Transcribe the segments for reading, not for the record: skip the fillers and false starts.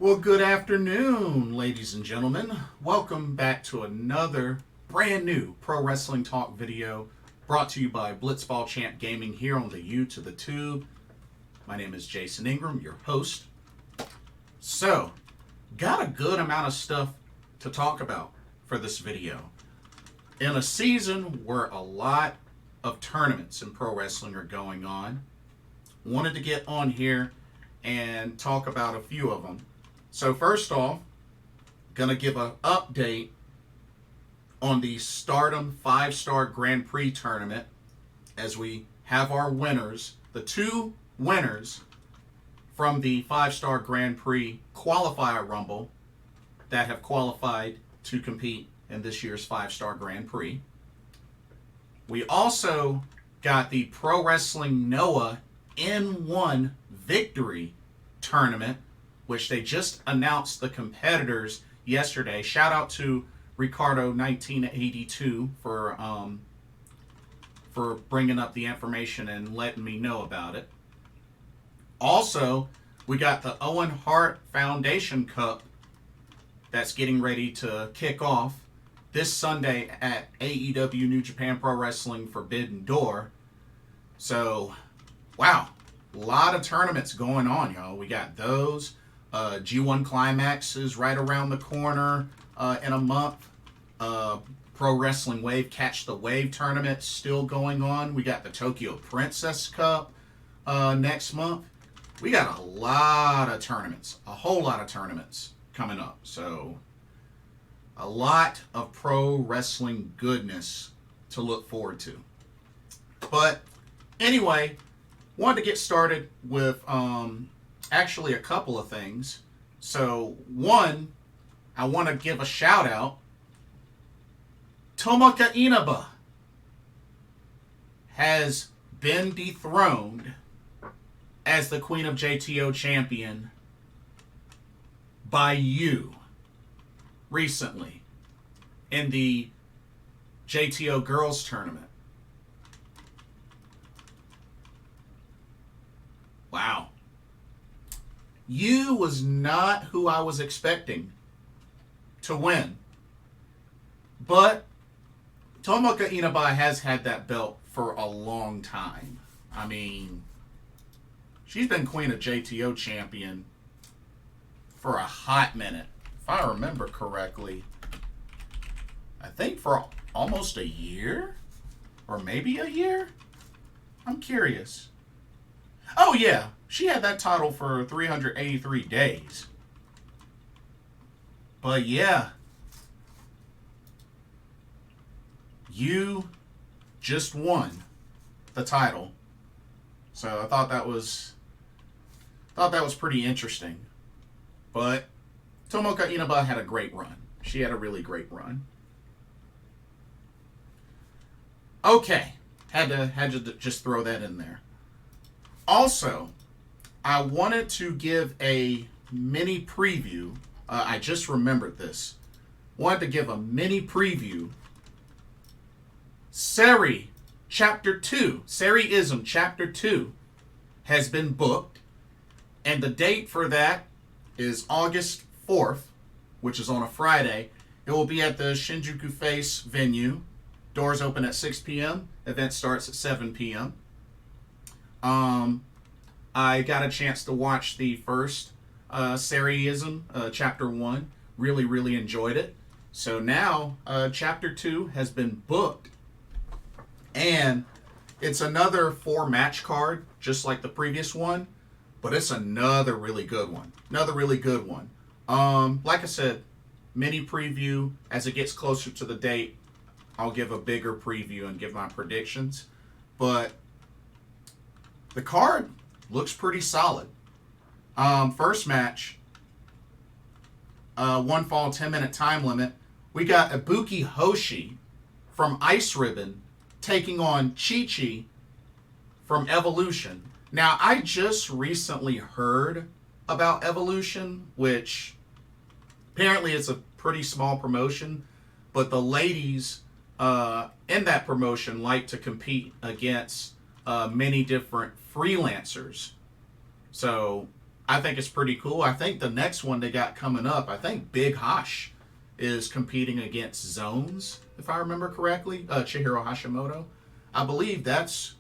Well, good afternoon, ladies and gentlemen. Welcome back to another brand new Pro Wrestling Talk video brought to you by Blitzball Champ Gaming here on the U to the Tube. My name is Jason Ingram, your host. So, got a good amount of stuff to talk about for this video. In a season where a lot of tournaments in pro wrestling are going on, wanted to get on here and talk about a few of them. So first off, gonna give an update on the Stardom 5-Star Grand Prix tournament as we have our winners, the two winners from the 5-Star Grand Prix qualifier rumble that have qualified to compete in this year's 5-Star Grand Prix. We also got the Pro Wrestling Noah N1 Victory Tournament, which they just announced the competitors yesterday. Shout out to Ricardo 1982 for bringing up the information and letting me know about it. Also, we got the Owen Hart Foundation Cup that's getting ready to kick off this Sunday at AEW New Japan Pro Wrestling Forbidden Door. So, wow, a lot of tournaments going on, y'all. We got those. G1 Climax is right around the corner in a month. Pro Wrestling Wave Catch the Wave tournament still going on. We got the Tokyo Princess Cup next month. We got a lot of tournaments, a whole lot of tournaments coming up. So a lot of pro wrestling goodness to look forward to. But anyway, wanted to get started with actually a couple of things. So one, I want to give a shout out. Tomoka Inaba has been dethroned as the Queen of JTO champion by you recently in the JTO Girls Tournament. Wow. You was not who I was expecting to win. But Tomoka Inaba has had that belt for a long time. I mean, she's been Queen of JTO champion for a hot minute. If I remember correctly, I think for almost a year? Or maybe a year? I'm curious. Oh yeah, she had that title for 383 days. But yeah, you just won the title. So I thought that was pretty interesting. But Tomoka Inaba had a great run. She had a really great run. Okay, had to just throw that in there. Also, I wanted to give a mini preview. I just remembered this. Wanted to give a mini preview. Sareee Chapter II, Sareee-ISM Chapter II has been booked. And the date for that is August 4th, which is on a Friday. It will be at the Shinjuku Face venue. Doors open at 6 p.m. Event starts at 7 p.m. I got a chance to watch the first Sareee-ISM Chapter 1. Really, really enjoyed it. So now Chapter 2 has been booked. And it's another 4-match card, just like the previous one. But it's another really good one. Another really good one. Like I said, mini preview. As it gets closer to the date, I'll give a bigger preview and give my predictions. But the card looks pretty solid. First match, 1 fall, 10-minute time limit. We got Ibuki Hoshi from Ice Ribbon taking on Chi-Chi from Evolution. Now, I just recently heard about Evolution, which apparently it's a pretty small promotion, but the ladies in that promotion like to compete against many different freelancers. So I think it's pretty cool. I think the next one they got coming up, I think Big Hosh is competing against Zones, if I remember correctly. Chihiro Hashimoto. I believe that's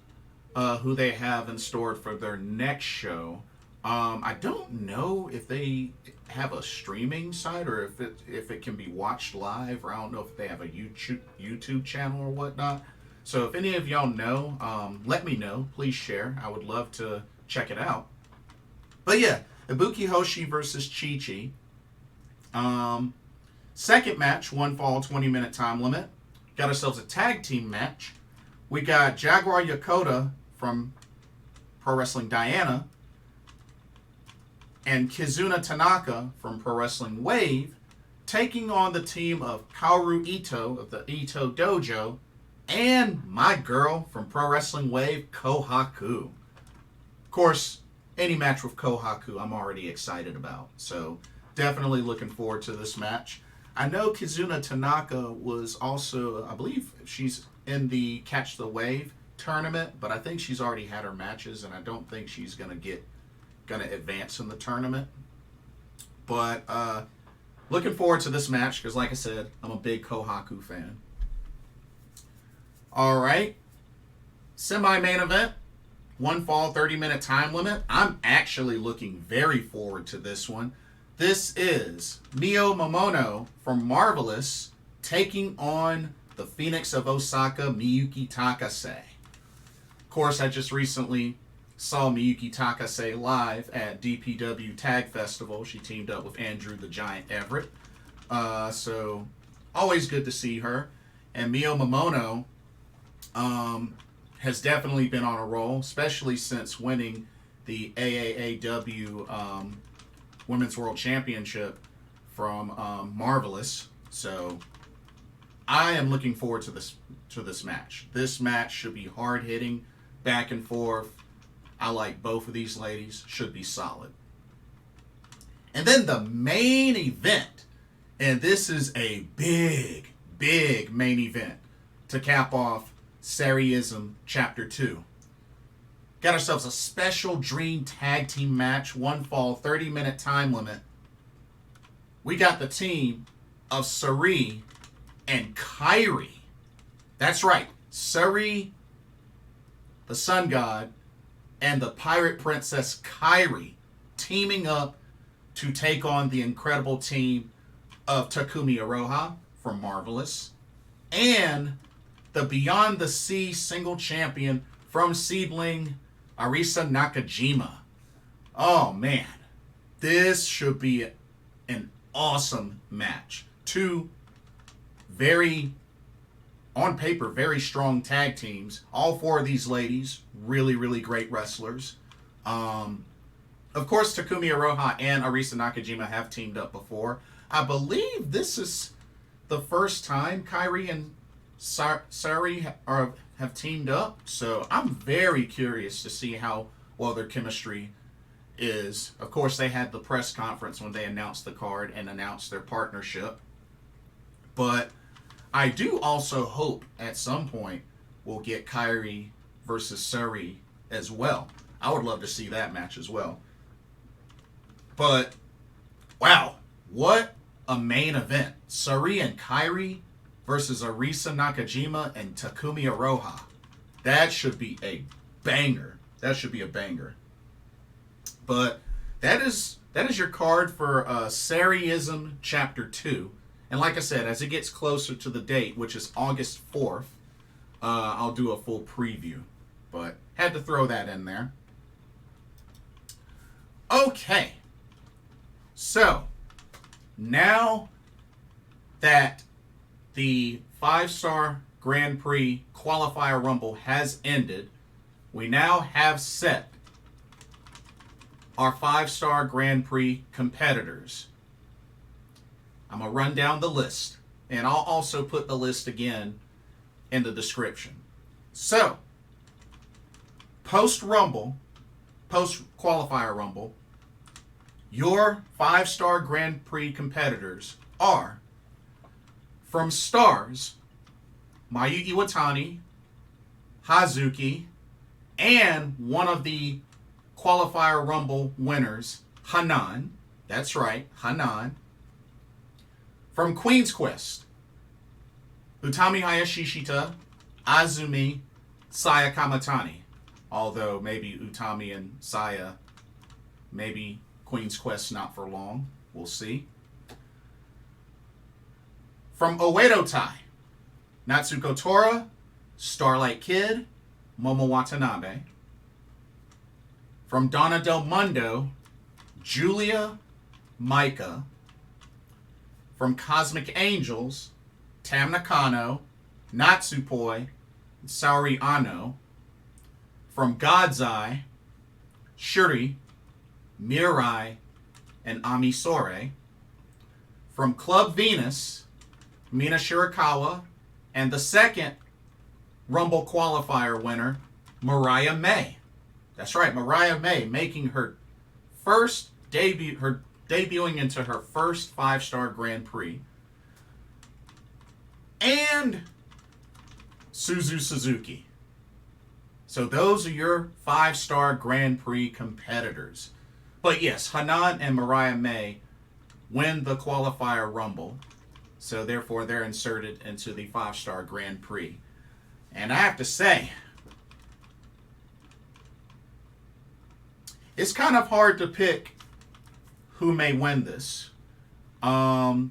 who they have in store for their next show. I don't know if they have a streaming site or if it can be watched live, or I don't know if they have a YouTube channel or whatnot. So if any of y'all know, let me know. Please share. I would love to check it out. But yeah, Ibuki Hoshi versus Chi-Chi. Second match, 1 fall, 20-minute time limit. Got ourselves a tag team match. We got Jaguar Yokota from Pro Wrestling Diana and Kizuna Tanaka from Pro Wrestling Wave taking on the team of Kaoru Ito of the Ito Dojo and my girl from Pro Wrestling Wave, Kohaku. Of course, any match with Kohaku I'm already excited about. So definitely looking forward to this match. I know Kizuna Tanaka was also, I believe she's in the Catch the Wave tournament, but I think she's already had her matches, and I don't think she's gonna advance in the tournament. But looking forward to this match because, like I said, I'm a big Kohaku fan. All right, semi-main event, 1 fall, 30-minute time limit. I'm actually looking very forward to this one. This is Mio Momono from Marvelous taking on the Phoenix of Osaka, Miyuki Takase. Of course, I just recently saw Miyuki Takase live at DPW Tag Festival. She teamed up with Andrew the Giant Everett. So, always good to see her. And Mio Momono has definitely been on a roll, especially since winning the AAAW Women's World Championship from Marvelous. So, I am looking forward to this match. This match should be hard-hitting, back and forth. I like both of these ladies. Should be solid. And then the main event. And this is a big, big main event to cap off Sareee-ISM Chapter II. Got ourselves a special dream tag team match. 1 fall, 30-minute time limit. We got the team of Sareee and Kairi. That's right. Sareee, the Sun God, and the Pirate Princess Kairi teaming up to take on the incredible team of Takumi Iroha from Marvelous and the Beyond the Sea single champion from Seedling, Arisa Nakajima. Oh man, this should be an awesome match. Two very, on paper, very strong tag teams. All 4 of these ladies, really, really great wrestlers. Of course, Takumi Iroha and Arisa Nakajima have teamed up before. I believe this is the first time Kairi and Saori have teamed up. So I'm very curious to see how well their chemistry is. Of course, they had the press conference when they announced the card and announced their partnership. But I do also hope at some point we'll get Kairi versus Syuri as well. I would love to see that match as well. But, wow, what a main event. Syuri and Kairi versus Arisa Nakajima and Takumi Iroha. That should be a banger. That should be a banger. But that is your card for Sareee-ISM Chapter 2. And like I said, as it gets closer to the date, which is August 4th, I'll do a full preview. But had to throw that in there. Okay. So, now that the 5-star Grand Prix qualifier rumble has ended, we now have set our 5-star Grand Prix competitors. I'm going to run down the list, and I'll also put the list again in the description. So, post-rumble, post-qualifier rumble, your 5-star Grand Prix competitors are, from Stars, Mayu Iwatani, Hazuki, and one of the qualifier rumble winners, Hanan. That's right, Hanan. From Queen's Quest, Utami Hayashishita, Azumi, Saya Kamitani. Although maybe Utami and Saya, maybe Queen's Quest not for long. We'll see. From Oedo Tai, Natsuko Tora, Starlight Kid, Momo Watanabe. From Donna del Mondo, Giulia, Maika. From Cosmic Angels, Nakano, Natsupoi, Saori Anou. From God's Eye, Syuri, MIRAI, and Sohrei. From Club Venus, Mina Shirakawa, and the second Rumble qualifier winner, Mariah May. That's right, Mariah May making her first debuting into her first 5-star Grand Prix. And Suzu Suzuki. So those are your 5-star Grand Prix competitors. But yes, Hanan and Mariah May win the qualifier Rumble. So therefore they're inserted into the 5-star Grand Prix. And I have to say, it's kind of hard to pick who may win this. Now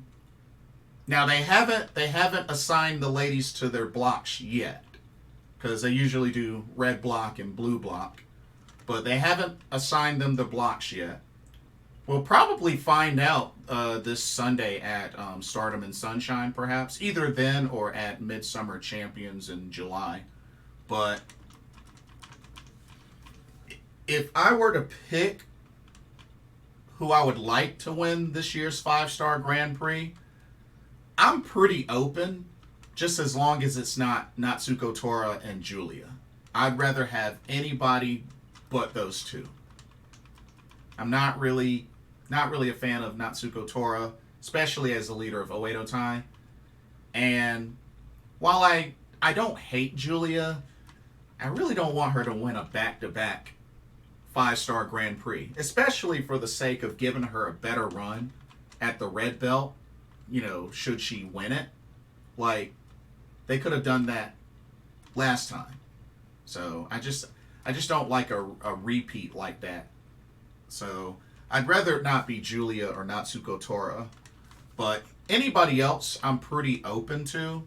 they haven't assigned the ladies to their blocks yet, because they usually do red block and blue block, but they haven't assigned them the blocks yet. We'll probably find out this Sunday at Stardom and Sunshine, perhaps, either then or at Midsummer Champions in July. But if I were to pick who I would like to win this year's 5-star Grand Prix, I'm pretty open, just as long as it's not Natsuko, Tora, and Giulia. I'd rather have anybody but those two. I'm not really a fan of Natsuko Tora, especially as the leader of Oedo Tai. And while I don't hate Giulia, I really don't want her to win a back-to-back 5-star Grand Prix, especially for the sake of giving her a better run at the red belt, should she win it. Like, they could have done that last time. So I just don't like a repeat like that. So I'd rather it not be Giulia or Natsuko Tora, but anybody else I'm pretty open to.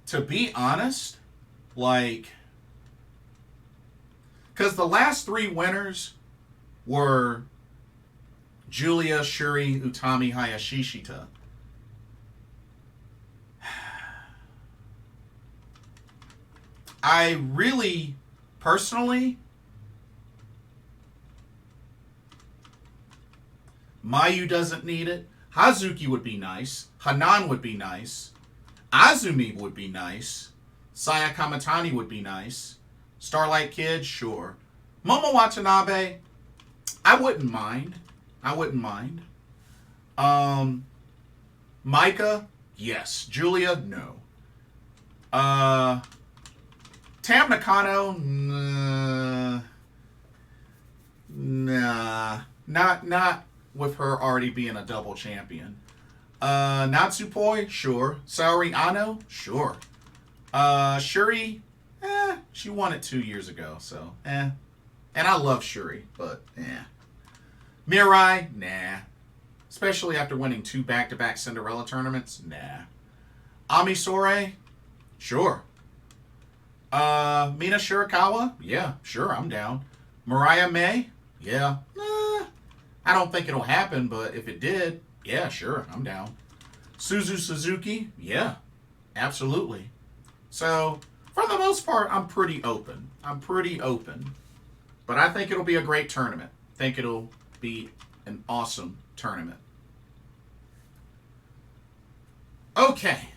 To be honest, because the last 3 winners were Giulia, Syuri, Utami, Hayashishita. I really, personally, Mayu doesn't need it. Hazuki would be nice. Hanan would be nice. Azumi would be nice. Saya Kamitani would be nice. Starlight Kid, sure. Momo Watanabe, I wouldn't mind. Maika, yes. Giulia, no. Nakano, nah. Not with her already being a double champion. Natsupoi, sure. Saori Anou, sure. Syuri, she won it 2 years ago, so And I love Syuri, but MIRAI, nah. Especially after winning 2 back-to-back Cinderella tournaments, nah. Sohrei, sure. Mina Shirakawa, yeah, sure, I'm down. Mariah May, yeah. I don't think it'll happen, but if it did, yeah, sure, I'm down. Suzu Suzuki, yeah, absolutely. So, for the most part, I'm pretty open. But I think it'll be a great tournament. I think it'll be an awesome tournament. Okay.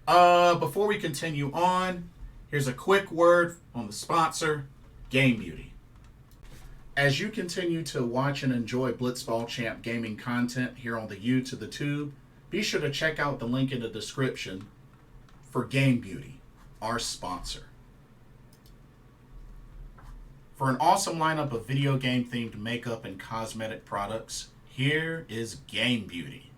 Before we continue on, here's a quick word on the sponsor, Game Beauty. As you continue to watch and enjoy Blitzball Champ gaming content here on the U to the Tube, be sure to check out the link in the description for Game Beauty, our sponsor. For an awesome lineup of video game themed makeup and cosmetic products, here is Game Beauty.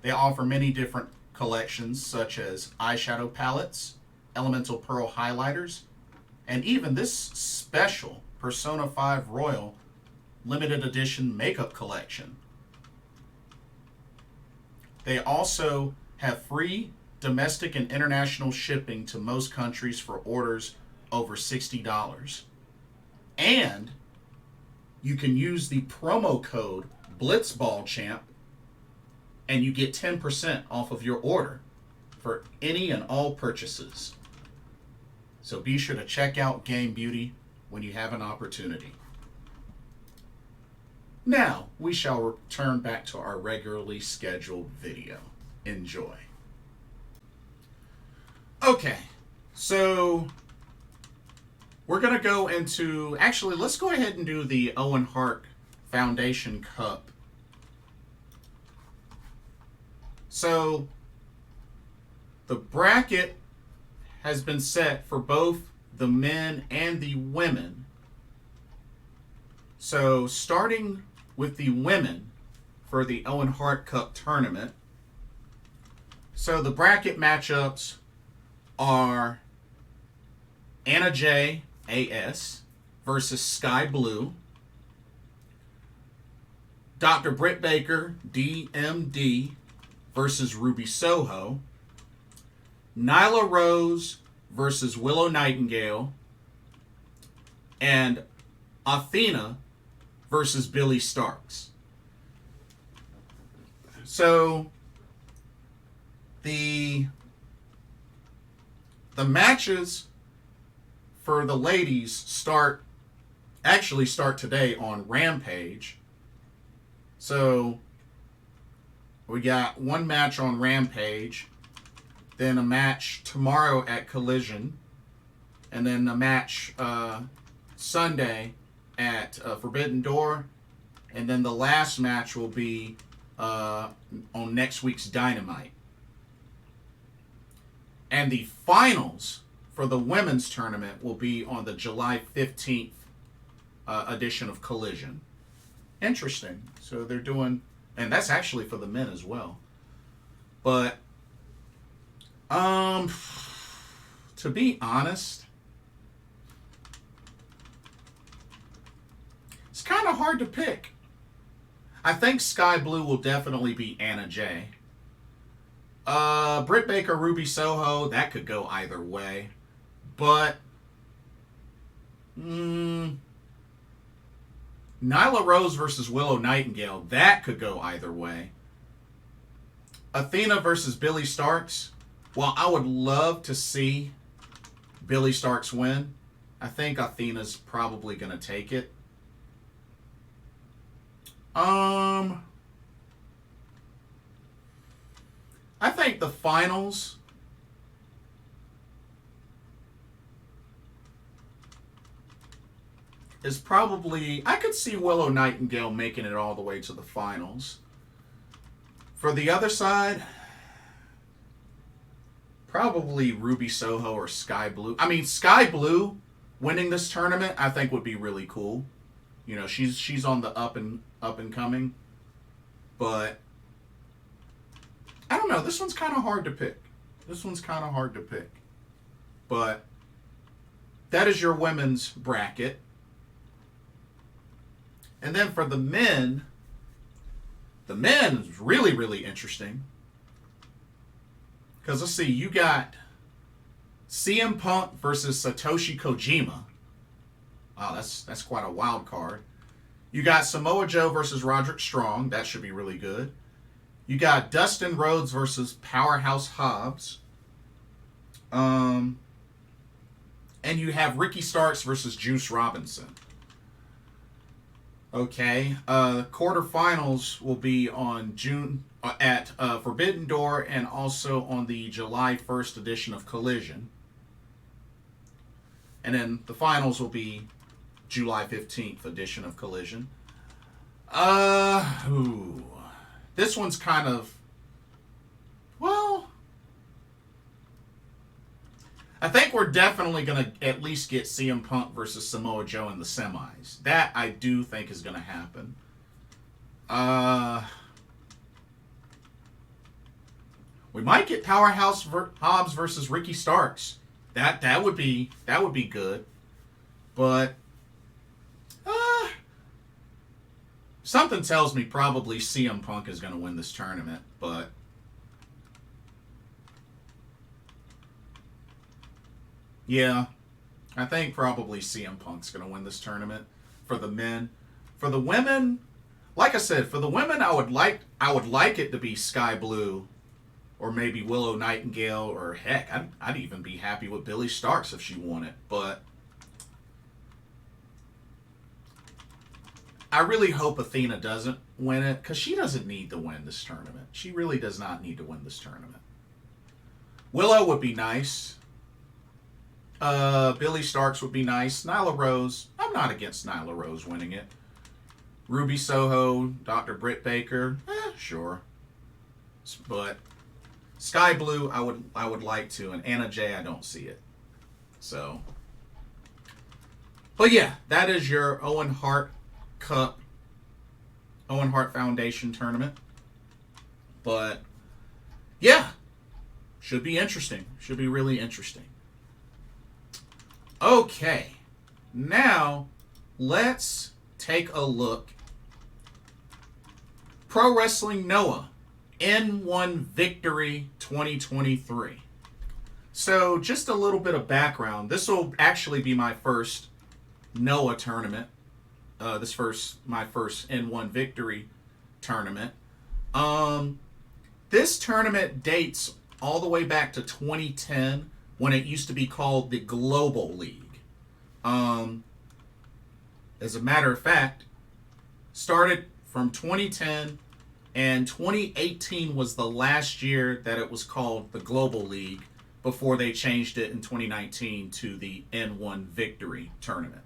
They offer many different collections such as eyeshadow palettes, elemental pearl highlighters, and even this special Persona 5 Royal limited edition makeup collection. They also have free domestic and international shipping to most countries for orders over $60. And you can use the promo code BlitzballChamp and you get 10% off of your order for any and all purchases. So be sure to check out Game Beauty when you have an opportunity. Now, we shall return back to our regularly scheduled video. Enjoy. Okay, so we're going to go into... Actually, let's go ahead and do the Owen Hart Foundation Cup. So, the bracket has been set for both the men and the women. So, starting with the women for the Owen Hart Cup tournament. So, the bracket matchups are Anna J. A.S. versus Sky Blue, Dr. Britt Baker, D.M.D. versus Ruby Soho, Nyla Rose versus Willow Nightingale, and Athena versus Billy Starks. So the matches for the ladies start today on Rampage. So we got one match on Rampage, then a match tomorrow at Collision, and then a match Sunday at Forbidden Door, and then the last match will be on next week's Dynamite. And the finals for the women's tournament will be on the July 15th edition of Collision. Interesting. So they're doing, and that's actually for the men as well. But, to be honest, it's kind of hard to pick. I think Sky Blue will definitely be Anna J. Britt Baker, Ruby Soho, that could go either way. But Nyla Rose versus Willow Nightingale, that could go either way. Athena versus Billy Starks, while I would love to see Billy Starks win, I think Athena's probably going to take it. I think the finals is probably... I could see Willow Nightingale making it all the way to the finals. For the other side, probably Ruby Soho or Sky Blue. I mean, Sky Blue winning this tournament, I think would be really cool. You know, she's on the up and coming. But I don't know. This one's kind of hard to pick. But that is your women's bracket. And then for the men is really, really interesting. Because let's see, you got CM Punk versus Satoshi Kojima. Wow, that's quite a wild card. You got Samoa Joe versus Roderick Strong. That should be really good. You got Dustin Rhodes versus Powerhouse Hobbs. And you have Ricky Starks versus Juice Robinson. Okay, quarterfinals will be on June at Forbidden Door and also on the July 1st edition of Collision. And then the finals will be July 15th edition of Collision. This one's kind of, well, I think we're definitely going to at least get CM Punk versus Samoa Joe in the semis. That I do think is going to happen. We might get Powerhouse Hobbs versus Ricky Starks. That would be good. But something tells me probably CM Punk is going to win this tournament, but yeah, I think probably CM Punk's going to win this tournament for the men. For the women, like I said, for the women, I would like it to be Sky Blue or maybe Willow Nightingale, or heck, I'd even be happy with Billie Starkz if she won it. But I really hope Athena doesn't win it, because she doesn't need to win this tournament. She really does not need to win this tournament. Willow would be nice. Billie Starkz would be nice. Nyla Rose, I'm not against Nyla Rose winning it. Ruby Soho, Dr. Britt Baker, sure. But Sky Blue, I would like to, and Anna Jay, I don't see it. So, but yeah, that is your Owen Hart Cup, Owen Hart Foundation tournament. But yeah, should be interesting. Should be really interesting. Okay, now let's take a look. Pro Wrestling Noah N1 Victory 2023. So just a little bit of background. This will actually be my first Noah tournament. My first N1 Victory tournament. This tournament dates all the way back to 2010, when it used to be called the Global League. As a matter of fact, started from 2010, and 2018 was the last year that it was called the Global League, before they changed it in 2019 to the N1 Victory tournament.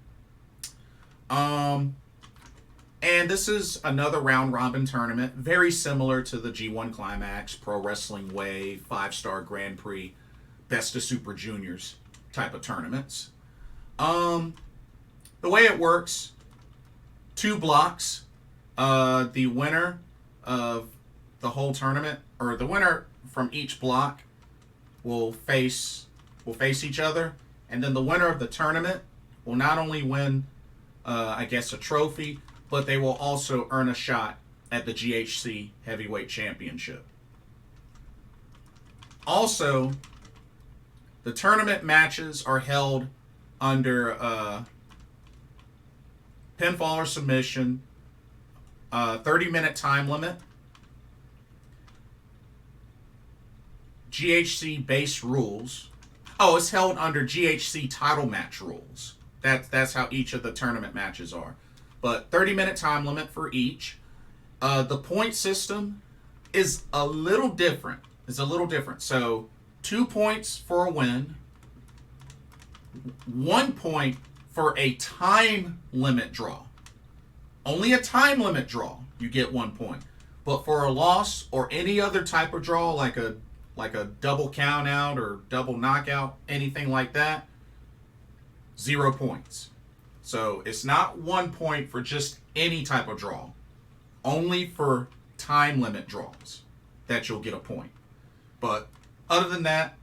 And this is another round-robin tournament, very similar to the G1 Climax, Pro Wrestling Wave, 5-Star Grand Prix, Best of Super Juniors type of tournaments. The way it works, 2 blocks. The winner of the whole tournament, or the winner from each block, will face each other, and then the winner of the tournament will not only win, a trophy, but they will also earn a shot at the GHC Heavyweight Championship. Also, the tournament matches are held under pinfall or submission, 30-minute time limit, GHC base rules. Oh, it's held under GHC title match rules. That's how each of the tournament matches are. But 30-minute time limit for each. The point system is a little different. So 2 points for a win, 1 point for a time limit draw. Only a time limit draw, you get 1 point. But for a loss or any other type of draw, like a double count out or double knockout, anything like that, 0 points. So it's not 1 point for just any type of draw. Only for time limit draws that you'll get a point. But other than that,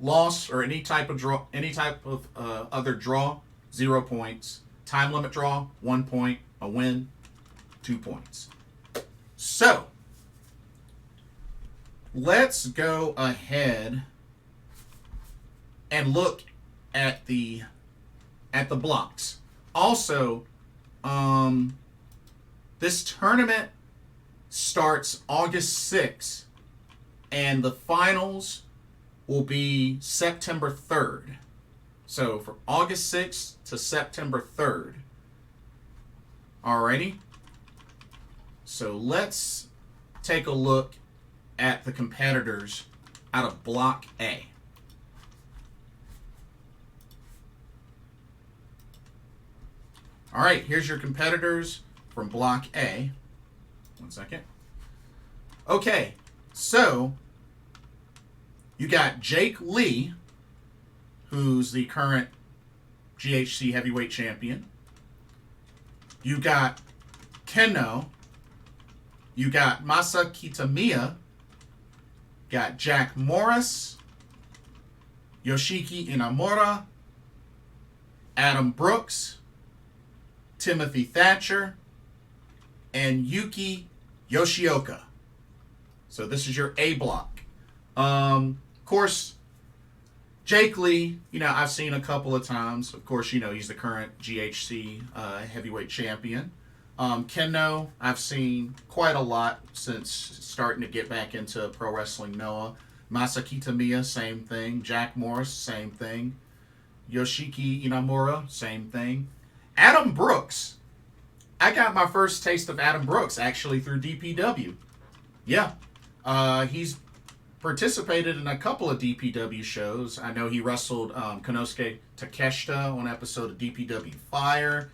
loss or any type of other draw, 0 points. Time limit draw, 1 point. A win, 2 points. So let's go ahead and look at the blocks. Also, this tournament starts August 6th, and the finals will be September 3rd. So from August 6th to September 3rd. Alrighty. So let's take a look at the competitors out of Block A. Alright, here's your competitors from Block A. 1 second. Okay, so you got Jake Lee who's the current GHC heavyweight champion. You got Keno. You got Masa Kitamiya. Got Jack Morris. Yoshiki Inamura. Adam Brooks. Timothy Thatcher. And Yuki Yoshioka. So this is your A block. Of course, Jake Lee, I've seen a couple of times. Of course, he's the current GHC heavyweight champion. Keno, I've seen quite a lot since starting to get back into Pro Wrestling Noah. Masaki Tamiya, same thing. Jack Morris, same thing. Yoshiki Inamura, same thing. Adam Brooks. I got my first taste of Adam Brooks, actually, through DPW. Yeah. He's participated in a couple of DPW shows. I know he wrestled Konosuke Takeshita on an episode of DPW Fire.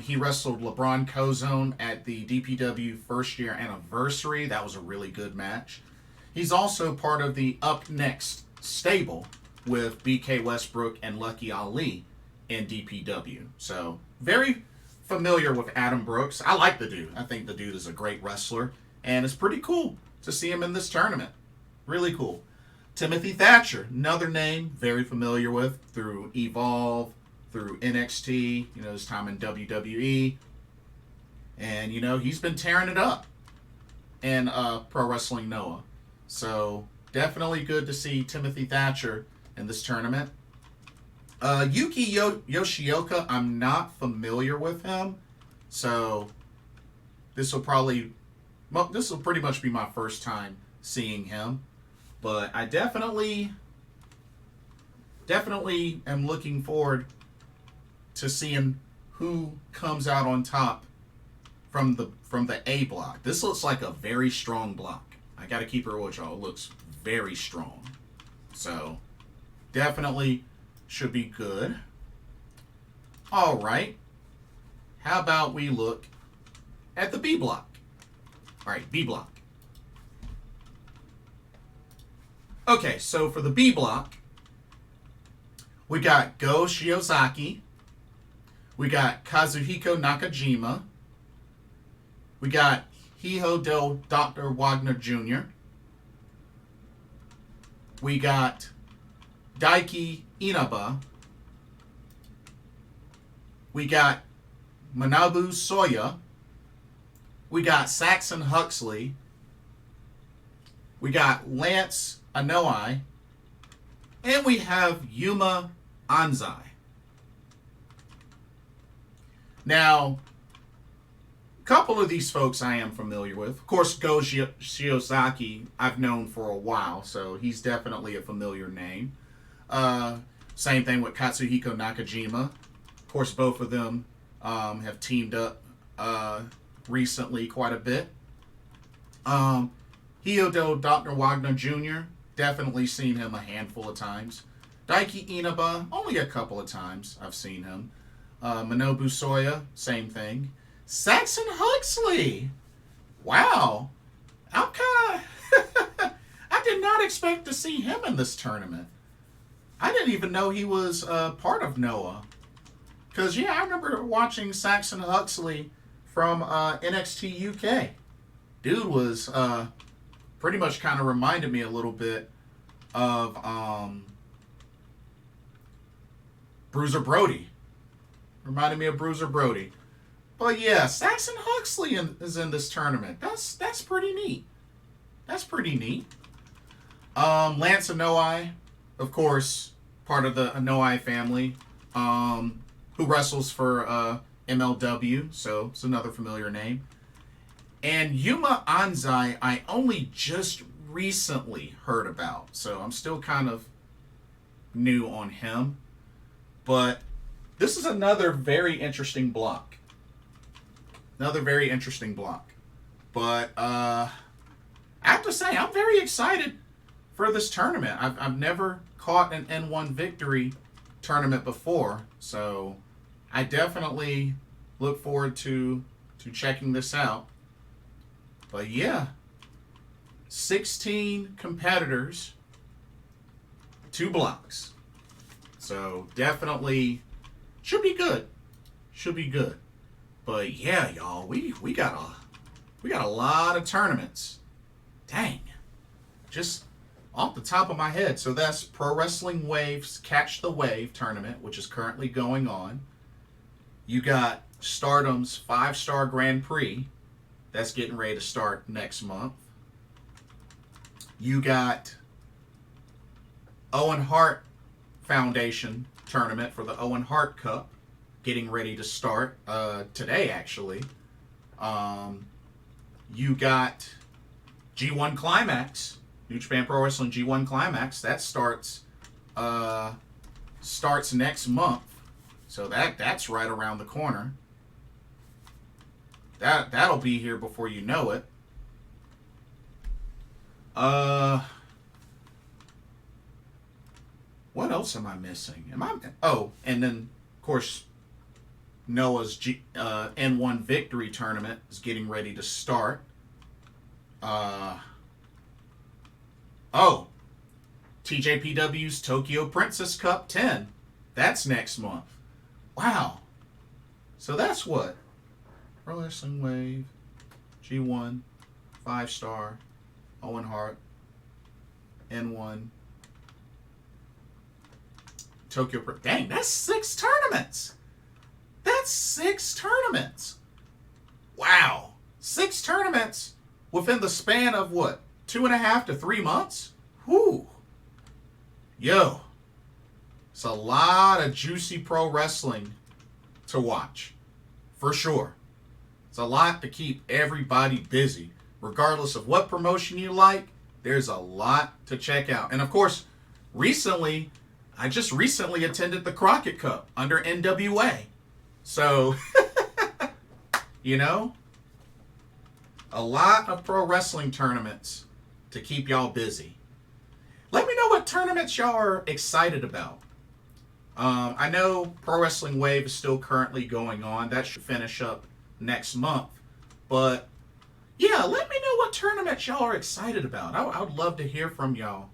He wrestled LeBron Cozone at the DPW first year anniversary. That was a really good match. He's also part of the Up Next stable with BK Westbrook and Lucky Ali in DPW. So, very familiar with Adam Brooks. I like the dude. I think the dude is a great wrestler. And it's pretty cool to see him in this tournament. Really cool. Timothy Thatcher, another name very familiar with through Evolve, through NXT, his time in WWE. And, he's been tearing it up in Pro Wrestling Noah. So, definitely good to see Timothy Thatcher in this tournament. Yuki Yoshioka, I'm not familiar with him. So, this will pretty much be my first time seeing him. But I definitely am looking forward to seeing who comes out on top from the A block. This looks like a very strong block. I got to keep it with y'all. It looks very strong. So, definitely should be good. All right. How about we look at the B block? All right, B block. Okay, so for the B block, we got Go Shiozaki. We got Kazuhiko Nakajima. We got Hijo del Dr. Wagner Jr. We got Daiki Inaba. We got Manabu Soya. We got Saxon Huxley. We got Lance Anoa'i. And we have Yuma Anzai. Now, a couple of these folks I am familiar with. Of course, Go Shiozaki I've known for a while, so he's definitely a familiar name. Same thing with Katsuhiko Nakajima. Of course, both of them have teamed up recently quite a bit. Hijo Dr. Wagner Jr., definitely seen him a handful of times. Daiki Inaba, only a couple of times I've seen him. Manabu Soya, same thing. Saxon Huxley! Wow! I'm kind of... I did not expect to see him in this tournament. I didn't even know he was part of Noah. Because, yeah, I remember watching Saxon Huxley from NXT UK. Dude was pretty much kind of reminded me a little bit of Bruiser Brody. Reminded me of Bruiser Brody. But yeah, Saxon Huxley is in this tournament. That's pretty neat. That's pretty neat. Lance Anoa'i, of course, part of the Anoa'i family, who wrestles for MLW, so it's another familiar name. And Yuma Anzai, I only just recently heard about, so I'm still kind of new on him. But this is another very interesting block. Another very interesting block. But I have to say, I'm very excited for this tournament. I've never caught an N1 victory tournament before, so I definitely look forward to checking this out. But yeah, 16 competitors, 2 blocks. So definitely should be good. Should be good. But yeah, y'all, we got a lot of tournaments. Dang. Just off the top of my head. So that's Pro Wrestling Wave's Catch the Wave tournament, which is currently going on. You got Stardom's 5-Star Grand Prix. That's getting ready to start next month. You got Owen Hart Foundation tournament for the Owen Hart Cup getting ready to start today, actually. You got G1 Climax, New Japan Pro Wrestling G1 Climax. That starts next month. So that's right around the corner. That'll be here before you know it. What else am I missing? And then of course Noah's N1 Victory Tournament is getting ready to start. TJPW's Tokyo Princess Cup 10. That's next month. Wow. So that's what? Pro Wrestling Wave, G1, 5-Star, Owen Hart, N1, Tokyo. Dang, that's 6 tournaments. That's 6 tournaments. Wow. 6 tournaments within the span of what? 2.5 to 3 months? Whew. Yo. It's a lot of juicy pro wrestling to watch. For sure. It's a lot to keep everybody busy. Regardless of what promotion you like, there's a lot to check out. And of course, I just recently attended the Crockett Cup under NWA. So, you know, a lot of pro wrestling tournaments to keep y'all busy. Let me know what tournaments y'all are excited about. I know Pro Wrestling Wave is still currently going on. That should finish up next month. But yeah, let me know what tournaments y'all are excited about. I would love to hear from y'all.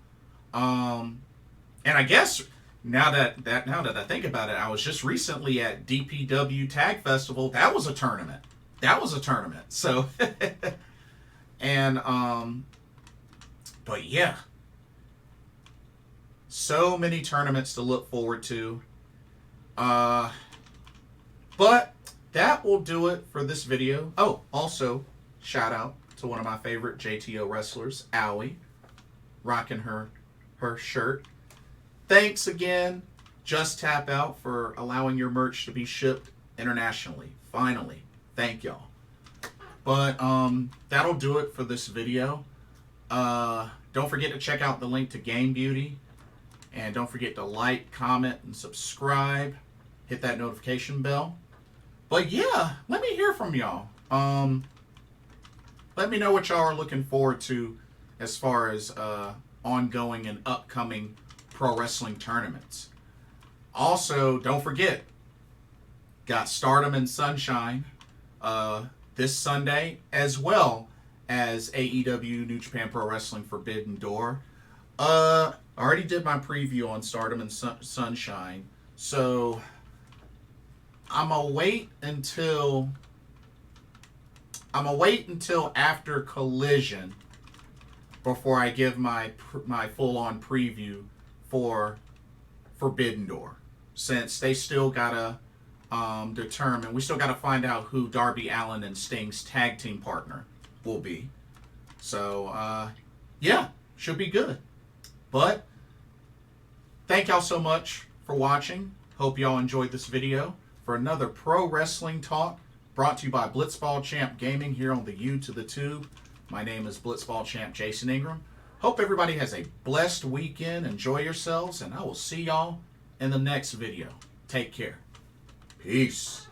And I guess now that I think about it, I was just recently at DPW Tag Festival. That was a tournament. So and but yeah. So many tournaments to look forward to. But that will do it for this video. Oh, also, shout out to one of my favorite JTO wrestlers, Aoi, rocking her shirt. Thanks again, Just Tap Out, for allowing your merch to be shipped internationally. Finally. Thank y'all. But that'll do it for this video. Don't forget to check out the link to Game Beauty. And don't forget to like, comment, and subscribe. Hit that notification bell. But yeah, let me hear from y'all. Let me know what y'all are looking forward to as far as ongoing and upcoming pro wrestling tournaments. Also, don't forget, got Stardom and Sunshine this Sunday, as well as AEW New Japan Pro Wrestling Forbidden Door. I already did my preview on Stardom and Sunshine, so I'm gonna wait until after Collision before I give my full-on preview for Forbidden Door, since they still gotta determine. We still gotta find out who Darby Allin and Sting's tag team partner will be. So yeah, should be good. But thank y'all so much for watching. Hope y'all enjoyed this video. For another pro wrestling talk brought to you by Blitzball Champ Gaming here on the U to the Tube. My name is Blitzball Champ Jason Ingram. Hope everybody has a blessed weekend. Enjoy yourselves, and I will see y'all in the next video. Take care. Peace.